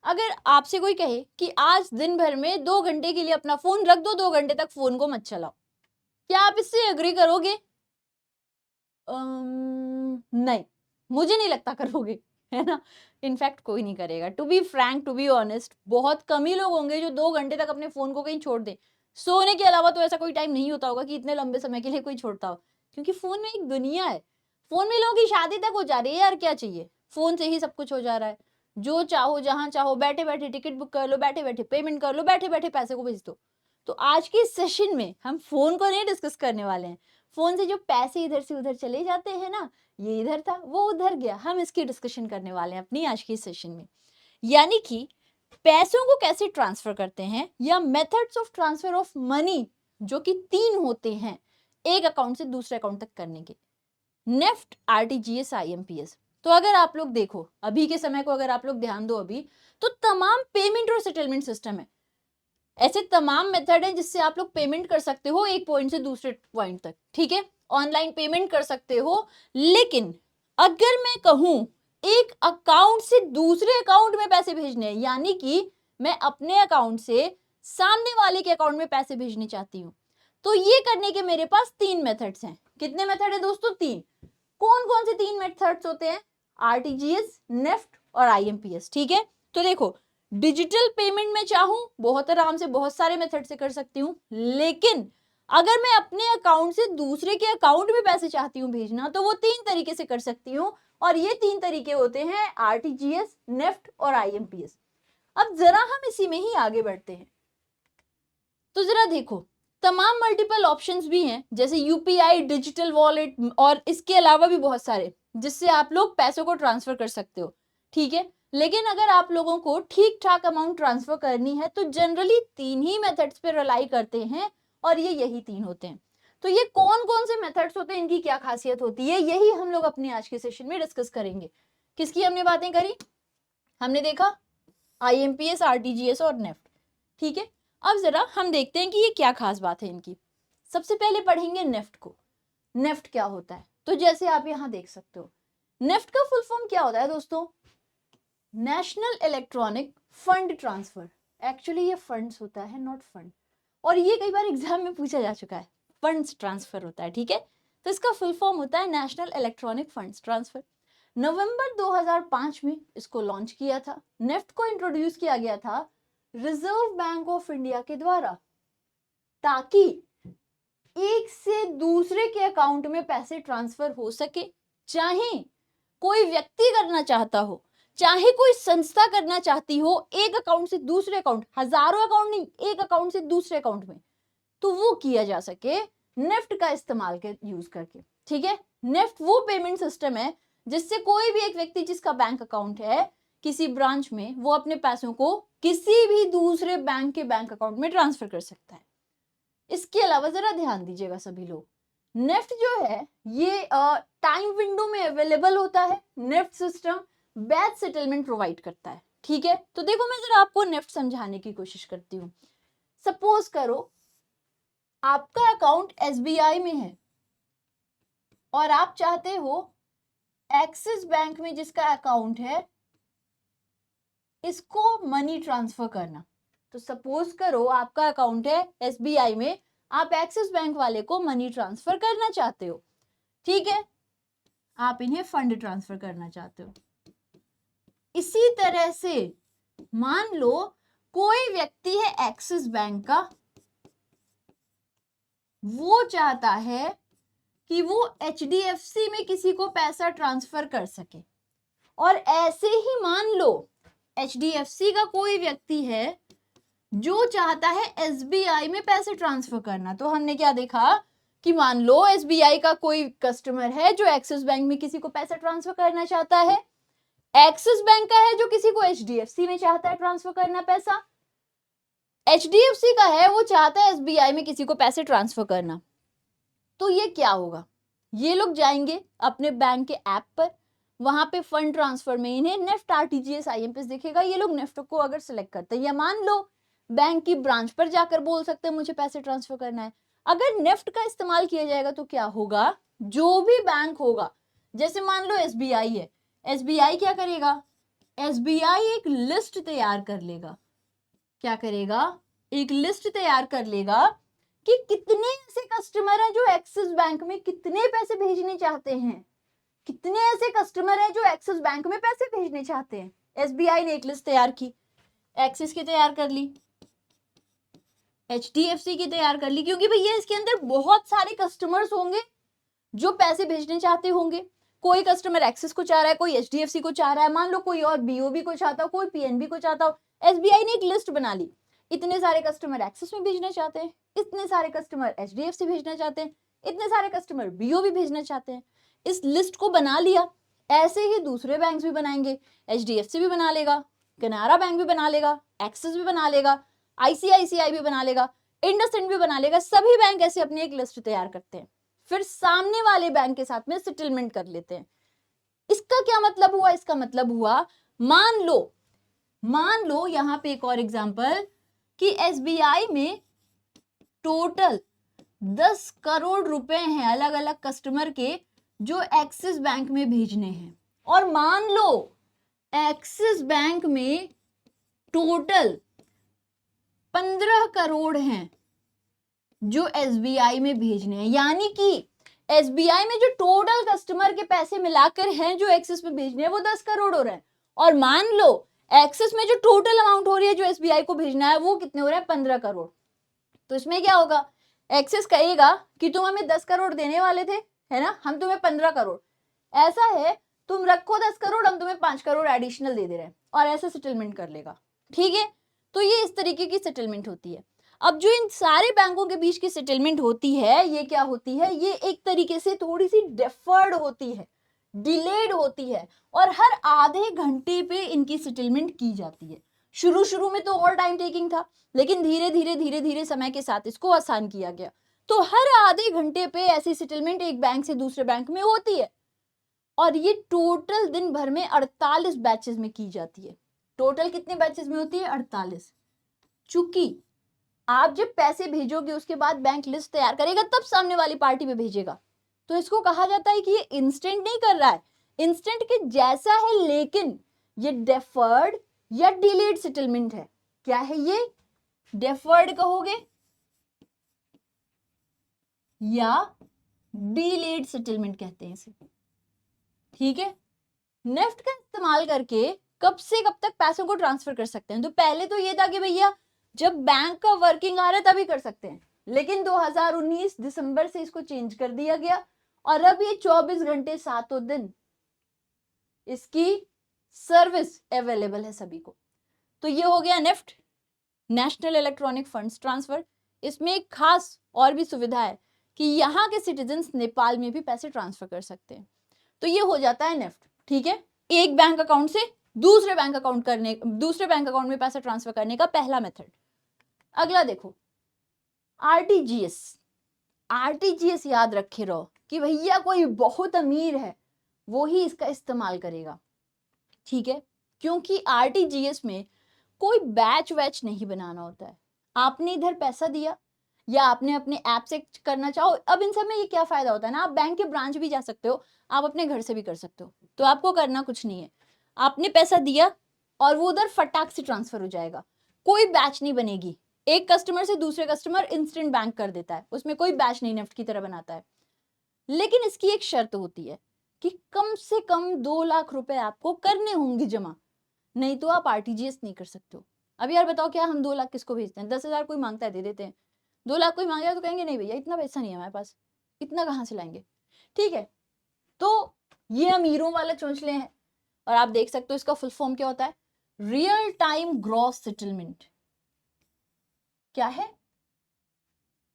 अगर आपसे कोई कहे कि आज दिन भर में 2 घंटे के लिए अपना फ़ोन रख दो, 2 घंटे तक फ़ोन को मत चलाओ, क्या आप इससे एग्री करोगे? नहीं, मुझे नहीं लगता करोगे, है ना? इनफैक्ट कोई नहीं करेगा। To be frank, to be honest, बहुत कम ही लोग होंगे जो 2 घंटे तक अपने फ़ोन को कहीं छोड़ दें। सोने के अलावा तो ऐसा कोई टाइम नहीं होता होगा कि इतने लंबे समय के लिए कोई छोड़ता हो। क्योंकि फ़ोन में एक दुनिया है। फ़ोन में लोगों की शादी तक हो जा रही है यार, क्या चाहिए? फ़ोन से ही सब कुछ हो जा रहा है। जो चाहो, जहाँ चाहो, बैठे-बैठे टिकट बुक कर लो, बैठे-बैठे पेमेंट कर लो, बैठे-बैठे पैसे को भेज दो। तो आज के इस सेशन में हम फ़ोन को नहीं डिस्कस करने वाले हैं। फ़ोन से जो पैसे इधर से उधर चले जाते हैं ना, ये इधर था, वो उधर गया, हम इसकी डिस्कशन करने वाले हैं अपनी आज की सेशन में। यानी कि पैसों को कैसे ट्रांसफर करते हैं या methods of transfer of money, जो कि 3 होते हैं एक अकाउंट से दूसरे अकाउंट तक करने के। NEFT, RTGS, IMPS. तो अगर आप लोग देखो, अभी के समय को अगर आप लोग ध्यान दो अभी, तो तमाम पेमेंट और सेटलमेंट सिस्टम है। ऐसे तमाम मेथड हैं जिससे आप लोग पेमेंट कर सकते हो एक पॉइंट से दूसरे पॉइंट तक, ठीक है? ऑनलाइन पेमेंट कर सकते हो, लेकिन अगर मैं कहूं एक अकाउंट से दूसरे अकाउंट में पैसे भेजने हैं, यानी कि मैं अपने अकाउंट से सामने वाले के अकाउंट में पैसे भेजने चाहती हूँ, तो ये करने के मेरे पास 3 मेथड्स हैं। कितने मेथड है दोस्तों? 3। कौन कौन से 3 मेथड्स होते हैं? आरटीजीएस, नेफ्ट और आईएमपीएस, ठीक है? तो देखो, डिजिटल पेमेंट में चाहूं बहुत आराम से बहुत सारे मेथड से कर सकती हूँ, लेकिन अगर मैं अपने अकाउंट से दूसरे के अकाउंट में पैसे चाहती हूँ भेजना, तो वो 3 तरीके से कर सकती हूँ, और ये 3 तरीके होते हैं आरटीजीएस, नेफ्ट और आईएमपीएस। अब जरा हम इसी में ही आगे बढ़ते हैं। तो जरा देखो, तमाम मल्टीपल ऑप्शंस भी हैं, जैसे यूपीआई, डिजिटल वॉलेट, और इसके अलावा भी बहुत सारे, जिससे आप लोग पैसों को ट्रांसफर कर सकते हो, ठीक है? लेकिन अगर आप लोगों को ठीक ठाक अमाउंट ट्रांसफर करनी है तो जनरली 3 ही मेथड्स पे रिलाई करते हैं, और ये यही 3 होते हैं। तो ये कौन कौन से मेथड्स होते हैं, इनकी क्या खासियत होती है, यही हम लोग अपने आज के सेशन में डिस्कस करेंगे। किसकी हमने बातें करी? हमने देखा आईएमपीएस, आरटीजीएस और नेफ्ट, ठीक है? अब जरा हम देखते हैं कि ये क्या खास बात है इनकी। सबसे पहले पढ़ेंगे नेफ्ट को। नेफ्ट क्या होता है? तो जैसे आप यहाँ देख सकते हो, नेफ्ट का फुल फॉर्म क्या होता है दोस्तों? National electronic fund transfer. Actually ये फंड्स होता है, नॉट फंड, और ये कई बार एग्जाम में पूछा जा चुका है। फंड्स ट्रांसफर होता है, ठीक है? तो इसका फुल फॉर्म होता है नेशनल इलेक्ट्रॉनिक फंड्स ट्रांसफर। नवंबर 2005 में इसको लॉन्च किया था। नेफ्ट को इंट्रोड्यूस किया गया था रिजर्व बैंक ऑफ इंडिया के द्वारा, ताकि एक से दूसरे के अकाउंट में पैसे ट्रांसफर हो सके। चाहे कोई व्यक्ति करना चाहता हो, चाहे कोई संस्था करना चाहती हो, एक अकाउंट से दूसरे अकाउंट, हजारों अकाउंट नहीं, एक अकाउंट से दूसरे अकाउंट में, तो वो किया जा सके नेफ्ट का इस्तेमाल के यूज करके, ठीक है? नेफ्ट वो पेमेंट सिस्टम है जिससे कोई भी एक व्यक्ति जिसका बैंक अकाउंट है किसी ब्रांच में, वो अपने पैसों को किसी भी दूसरे बैंक के बैंक अकाउंट में ट्रांसफर कर सकता है। इसके अलावा जरा ध्यान दीजिएगा सभी लोग, नेफ्ट जो है ये टाइम विंडो में अवेलेबल होता है। NEFT system batch settlement provide करता है, ठीक है? तो देखो, मैं जरा आपको नेफ्ट समझाने की कोशिश करती हूँ। सपोज करो आपका अकाउंट एसबीआई में है और आप चाहते हो एक्सिस बैंक में जिसका अकाउंट है इसको मनी ट्रांसफर करना। तो सपोज करो आपका अकाउंट है एसबीआई में, आप एक्सिस बैंक वाले को मनी ट्रांसफर करना चाहते हो, ठीक है? आप इन्हें फंड ट्रांसफर करना चाहते हो। इसी तरह से मान लो कोई व्यक्ति है एक्सिस बैंक का, वो चाहता है कि वो एचडीएफसी में किसी को पैसा ट्रांसफर कर सके, और ऐसे ही मान लो एचडीएफसी का कोई व्यक्ति है जो चाहता है एसबीआई में पैसे ट्रांसफर करना। तो हमने क्या देखा कि मान लो एसबीआई का कोई कस्टमर है जो एक्सिस बैंक में किसी को पैसा ट्रांसफर करना चाहता है, एक्सिस बैंक का है जो किसी को एचडीएफसी में चाहता है ट्रांसफर करना पैसा, एचडीएफसी का है वो चाहता है एसबीआई में किसी को पैसे ट्रांसफर करना। तो ये क्या होगा, ये लोग जाएंगे अपने बैंक के ऐप पर, वहां पे फंड ट्रांसफर में इन्हें नेफ्ट, आरटीजीएस, आईएमपीएस दिखेगा। ये लोग नेफ्ट को अगर सिलेक्ट करते हैं, या मान लो बैंक की ब्रांच पर जाकर बोल सकते हैं मुझे पैसे ट्रांसफर करना है। अगर नेफ्ट का इस्तेमाल किया जाएगा तो क्या होगा, जो भी बैंक होगा, जैसे मान लो एसबीआई है, एसबीआई क्या करेगा, एसबीआई एक लिस्ट तैयार कर लेगा। क्या करेगा? एक लिस्ट तैयार कर लेगा कि कितने ऐसे कस्टमर हैं जो एक्सिस बैंक में कितने पैसे भेजने चाहते हैं, कितने ऐसे कस्टमर हैं जो एक्सिस बैंक में पैसे भेजने चाहते हैं। एसबीआई ने एक लिस्ट तैयार की, एक्सिस की तैयार कर ली, एचडीएफसी की तैयार कर ली, क्योंकि भैया इसके अंदर बहुत सारे कस्टमर्स होंगे जो पैसे भेजने चाहते होंगे। कोई कस्टमर एक्सिस को चाह रहा है, कोई एचडीएफसी को चाह रहा है, मान लो कोई और बीओबी को चाहता हो, कोई पीएनबी को चाहता हो। एसबीआई ने एक लिस्ट बना ली, इतने सारे कस्टमर एक्सिस में भेजना चाहते हैं, इतने सारे कस्टमर एचडीएफसी भेजना चाहते हैं, इतने सारे कस्टमर बीओबी भेजना चाहते हैं। इस लिस्ट को बना लिया। ऐसे ही दूसरे बैंक भी बनाएंगे, एचडीएफसी भी बना लेगा, कनारा बैंक भी बना लेगा, एक्सिस भी बना लेगा, आईसीआईसीआई भी बना लेगा, इंडसइंड भी बना लेगा। सभी बैंक ऐसे अपनी एक लिस्ट तैयार करते हैं, फिर सामने वाले बैंक के साथ में सेटलमेंट कर लेते हैं। इसका क्या मतलब हुआ? इसका मतलब हुआ, मान लो यहां पे एक और एग्जांपल कि एसबीआई में टोटल 10 करोड़ रुपए हैं अलग अलग कस्टमर के जो एक्सिस बैंक में भेजने हैं, और मान लो एक्सिस बैंक में टोटल 15 करोड़ हैं जो एसबीआई में भेजने हैं। यानी कि एसबीआई में जो टोटल कस्टमर के पैसे मिलाकर हैं जो एक्सिस में भेजने हैं वो 10 करोड़ हो रहे हैं, और मान लो एक्सिस में जो टोटल अमाउंट हो रही है जो एसबीआई को भेजना है वो कितने हो रहे हैं? 15 करोड़। तो इसमें क्या होगा? एक्सिस कहेगा कि तुम हमें 10 करोड़ देने वाले थे, है ना, हम तुम्हें 15 करोड़, ऐसा है तुम रखो 10 करोड़, हम तुम्हें 5 करोड़ एडिशनल दे रहे हैं, और ऐसे सेटलमेंट कर लेगा। ठीक है, तो ये इस तरीके की सेटलमेंट होती है। अब जो इन सारे बैंकों के बीच की सेटलमेंट होती है ये क्या होती है? ये एक तरीके से थोड़ी सी डिफर्ड होती है, डिलेड होती है, और हर आधे घंटे पे इनकी सेटलमेंट की जाती है। शुरू में तो और टाइम टेकिंग था, लेकिन धीरे धीरे समय के साथ इसको आसान किया गया। तो हर आधे घंटे पे ऐसी सेटलमेंट एक बैंक से दूसरे बैंक में होती है, और ये टोटल दिन भर में 48 बैचेस में की जाती है। टोटल कितने बैचेस में होती है? 48। चूंकि आप जब पैसे भेजोगे उसके बाद बैंक लिस्ट तैयार करेगा तब सामने वाली पार्टी में भेजेगा, तो इसको कहा जाता है कि ये इंस्टेंट नहीं कर रहा है, इंस्टेंट के जैसा है, लेकिन ये डेफर्ड या डिलेड सेटलमेंट है। क्या है ये? डेफर्ड कहोगे या डिलेड सेटलमेंट कहते हैं इसे। ठीक है, नेफ्ट का इस्तेमाल करके कब से कब तक पैसों को ट्रांसफर कर सकते हैं? तो पहले तो ये था कि भैया जब बैंक का वर्किंग आ रहा है तभी कर सकते हैं, लेकिन 2019 दिसंबर से इसको चेंज कर दिया गया, और अब ये 24 घंटे 7 दिन इसकी सर्विस अवेलेबल है सभी को। तो ये हो गया NEFT, national electronic funds transfer. इसमें एक खास और भी सुविधा है कि यहाँ के सिटीजन्स नेपाल में भी पैसे ट्रांसफर कर सकते हैं। तो ये हो जाता है नेफ्ट। ठीक है, एक बैंक अकाउंट से दूसरे बैंक अकाउंट में पैसा ट्रांसफर करने का पहला मेथड। अगला देखो, आरटीजीएस। आरटीजीएस याद रखे रहो कि भैया कोई बहुत अमीर है वो ही इसका इस्तेमाल करेगा। ठीक है, क्योंकि आरटीजीएस में कोई बैच वैच नहीं बनाना होता है। आपने इधर पैसा दिया या आपने अपने ऐप से करना चाहो, अब इन सब में ये क्या फायदा होता है ना, आप बैंक के ब्रांच भी जा सकते हो, आप अपने घर से भी कर सकते हो, तो आपको करना कुछ नहीं है। आपने पैसा दिया और वो उधर फटाक से ट्रांसफर हो जाएगा, कोई बैच नहीं बनेगी। एक कस्टमर से दूसरे कस्टमर इंस्टेंट बैंक कर देता है, उसमें कोई बैच नहीं नेफ्ट की तरह बनाता है। लेकिन इसकी एक शर्त होती है कि कम से कम 2 लाख रुपए आपको करने होंगे जमा, नहीं तो आप आरटीजीएस नहीं कर सकते हो। अब यार बताओ, क्या हम 2 लाख किसको भेजते हैं? 10,000 कोई मांगता है दे देते हैं, 2 लाख कोई मांगेगा तो कहेंगे नहीं भैया इतना पैसा नहीं है हमारे पास, इतना कहाँ से लाएंगे। ठीक है, तो ये अमीरों वाला चौंचले हैं। और आप देख सकते हो इसका फुल फॉर्म क्या होता है? Real time gross settlement. क्या है?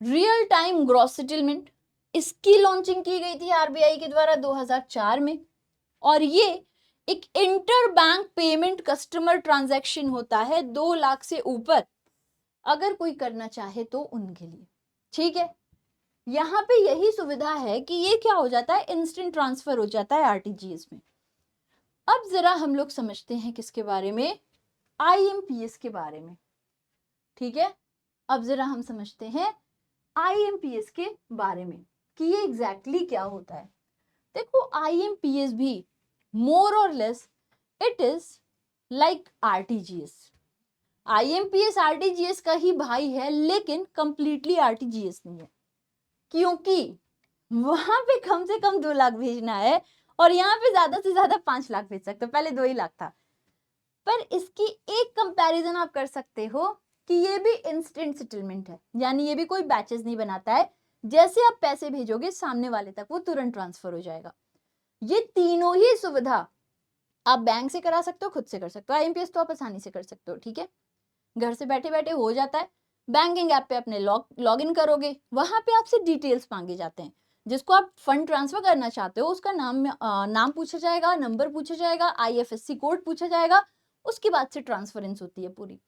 Real time gross settlement. इसकी लॉन्चिंग की गई थी आरबीआई के द्वारा 2004 में, और ये एक inter bank payment customer transaction होता है 2 लाख से ऊपर, अगर कोई करना चाहे तो उनके लिए। ठीक है, यहाँ पे यही सुविधा है कि ये क्या हो जाता है, इंस्टेंट ट्रांसफर हो जाता है आरटीजीएस में। अब जरा हम लोग समझते हैं किसके बारे में, आईएमपीएस के बारे में। ठीक है, अब जरा हम समझते हैं आईएमपीएस के बारे में कि ये एग्जैक्टली क्या होता है। देखो, आईएमपीएस भी मोर और less it is like RTGS. IMPS RTGS का ही भाई है, लेकिन कंप्लीटली आरटीजीएस नहीं है, क्योंकि वहां पे कम से कम 2 लाख भेजना है और यहाँ पे ज्यादा से ज्यादा 5 लाख भेज सकते हो। पहले 2 ही लाख था। पर इसकी एक कंपैरिजन आप कर सकते हो कि ये भी इंस्टेंट सेटलमेंट है, यानी ये भी कोई बैचेस नहीं बनाता है। जैसे आप पैसे भेजोगे सामने वाले तक वो तुरंत ट्रांसफर हो जाएगा। ये तीनों ही सुविधा आप बैंक से करा सकते हो, खुद से कर सकते हो। आईएमपीएस तो आप आसानी से कर सकते हो, ठीक है, घर से बैठे बैठे हो जाता है। बैंकिंग ऐप पे अपने लॉग इन करोगे, वहां पे आपसे डिटेल्स मांगे जाते हैं। जिसको आप फंड ट्रांसफर करना चाहते हो उसका नाम पूछा जाएगा, नंबर पूछा जाएगा, आईएफएससी कोड पूछा जाएगा, उसके बाद से ट्रांसफरेंस होती है पूरी।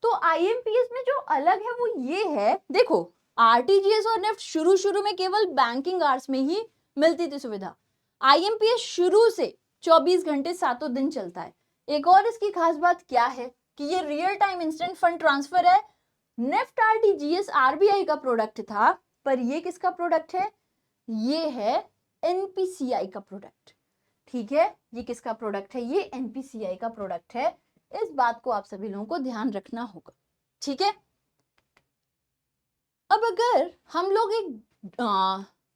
तो आईएमपीएस में जो अलग है वो ये है, देखो आरटीजीएस और नेफ्ट शुरू में केवल बैंकिंग आवर्स में ही मिलती थी सुविधा। आईएमपीएस शुरू से 24 घंटे 7 दिन चलता है। एक और इसकी खास बात क्या है कि ये real time instant fund transfer है। नेफ्ट आरटीजीएस आरबीआई का प्रोडक्ट था, पर ये किसका प्रोडक्ट है? ये है एनपीसीआई का प्रोडक्ट, ठीक है। ये किसका प्रोडक्ट है? ये एनपीसीआई का प्रोडक्ट है। इस बात को आप सभी लोगों को ध्यान रखना होगा, ठीक है। अब अगर हम लोग एक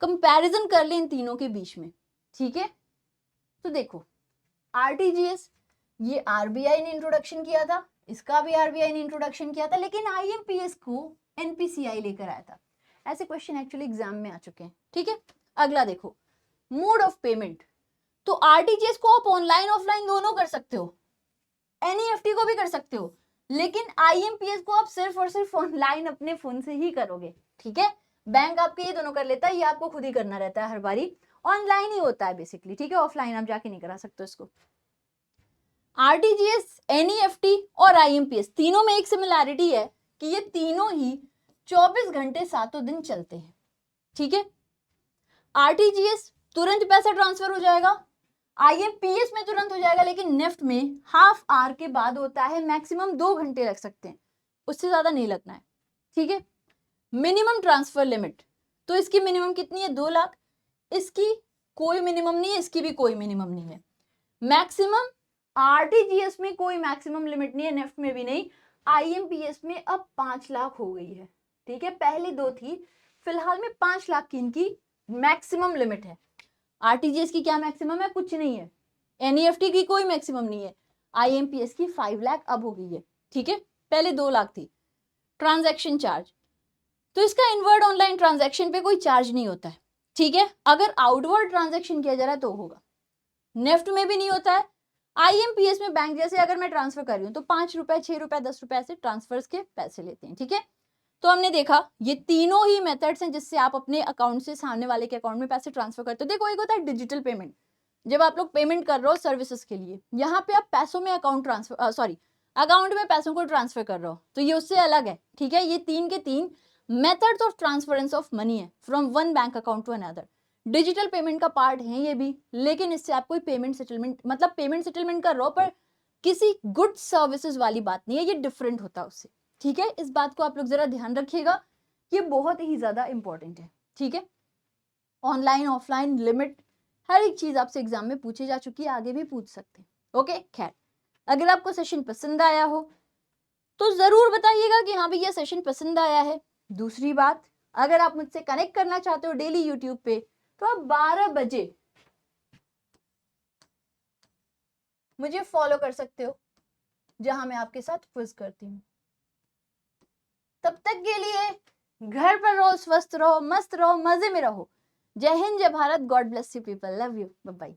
कंपैरिजन कर लें इन तीनों के बीच में, ठीक है, तो देखो आरटीजीएस ये आरबीआई ने इंट्रोडक्शन किया था, इसका भी आरबीआई ने इंट्रोडक्शन किया था, लेकिन आईएमपीएस को एनपीसीआई लेकर आया था। ऐसे क्वेश्चन एक्चुअली एग्जाम में आ चुके हैं, ठीक है। अगला देखो मोड ऑफ पेमेंट। तो आरटीजीएस को आप ऑनलाइन ऑफलाइन दोनों कर सकते हो, एनईएफटी को भी कर सकते हो, लेकिन आईएमपीएस को आप सिर्फ और सिर्फ ऑनलाइन अपने फोन से ही करोगे, ठीक है। बैंक आपके ये दोनों कर लेता है, ये आपको खुद ही करना रहता है, हर बारी ऑनलाइन ही होता है बेसिकली, ठीक है। ऑफलाइन आप जाके नहीं करा सकते इसको। आरटीजीएस, एनईएफटी और आईएमपीएस तीनों में एक सिमिलैरिटी है कि ये तीनों ही 24 घंटे 7 दिन चलते हैं, ठीक है। आरटीजीएस तुरंत पैसा ट्रांसफर हो जाएगा, आईएमपीएस में तुरंत हो जाएगा, लेकिन नेफ्ट में हाफ आवर के बाद होता है, मैक्सिमम 2 घंटे लग सकते हैं, उससे ज्यादा नहीं लगना है, ठीक है। मिनिमम ट्रांसफर लिमिट, तो इसकी मिनिमम कितनी है? 2 लाख। इसकी कोई मिनिमम नहीं है, इसकी भी कोई मिनिमम नहीं है। मैक्सिमम आरटीजीएस में कोई मैक्सिमम लिमिट नहीं है, नेफ्ट में भी नहीं। आईएमपीएस में अब 5 लाख हो गई है, ठीक है। पहले 2 थी, फिलहाल में 5 लाख की इनकी मैक्सिमम लिमिट है। आरटीजीएस की क्या मैक्सिमम है? कुछ नहीं है। एनईएफटी की कोई मैक्सिमम नहीं है। आईएमपीएस की 5 लाख अब हो गई है, ठीक है, पहले 2 लाख थी। ट्रांजैक्शन चार्ज, तो इसका इनवर्ड ऑनलाइन ट्रांजैक्शन पे कोई चार्ज नहीं होता है, ठीक है। अगर आउटवर्ड ट्रांजैक्शन किया जा रहा है तो होगा, नेफ्ट में भी नहीं होता है। आईएमपीएस में बैंक जैसे अगर मैं ट्रांसफर कर रही हूँ तो 5 रुपए 6 रुपए 10 रुपए ऐसे ट्रांसफर्स के पैसे लेते हैं, ठीक है। तो हमने देखा ये तीनों ही मेथड्स हैं जिससे आप अपने अकाउंट से सामने वाले के अकाउंट में पैसे ट्रांसफर करते हो। देखो एक होता है डिजिटल पेमेंट, जब आप लोग पेमेंट कर रहे हो सर्विसेज के लिए, यहाँ पे आप पैसों में अकाउंट में पैसों को ट्रांसफर कर रहे हो, तो ये उससे अलग है, ठीक है। ये 3 के 3 methods of transference of money है from one bank account to another. Digital payment का पार्ट है ये भी, लेकिन इससे आप कोई पेमेंट सेटलमेंट कर रहे हो, पर किसी गुड सर्विसेज वाली बात नहीं है, ये डिफरेंट होता है उससे, ठीक है। इस बात को आप लोग जरा ध्यान रखिएगा, ये बहुत ही ज्यादा इंपॉर्टेंट है, ठीक है। ऑनलाइन ऑफलाइन लिमिट हर एक चीज आपसे एग्जाम में पूछी जा चुकी है, आगे भी पूछ सकते हैं, ओके। खैर, अगर आपको सेशन पसंद आया हो तो जरूर बताइएगा कि हाँ भैया सेशन पसंद आया है। दूसरी बात, अगर आप मुझसे कनेक्ट करना चाहते हो डेली यूट्यूब पे, तो आप 12 बजे मुझे फॉलो कर सकते हो, जहां मैं आपके साथ क्विज करती हूँ। तब तक के लिए घर पर रहो, स्वस्थ रहो, मस्त रहो, मजे में रहो। जय हिंद, जय Bharat, god bless you people, love you, bye bye.